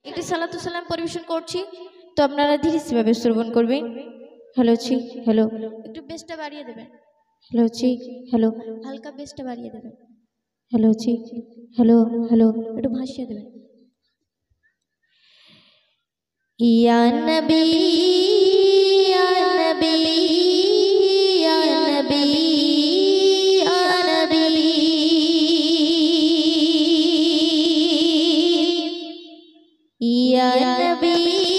একটি সালাতু সালাম পরিবেশন করছি, তো আপনারা ধীরে শ্রবণ করবেন। হ্যালো ছি হ্যালো, একটু বেসটা বাড়িয়ে দেবেন। হ্যালো ছি হ্যালো, হালকা বেসটা বাড়িয়ে দেবেন। হ্যালো ছি হ্যালো হ্যালো, একটু ভাসিয়ে দেবেন। ইয়া নবী ইয়া নবী ইয়া নবী ইয়া নবী ইয়া নবী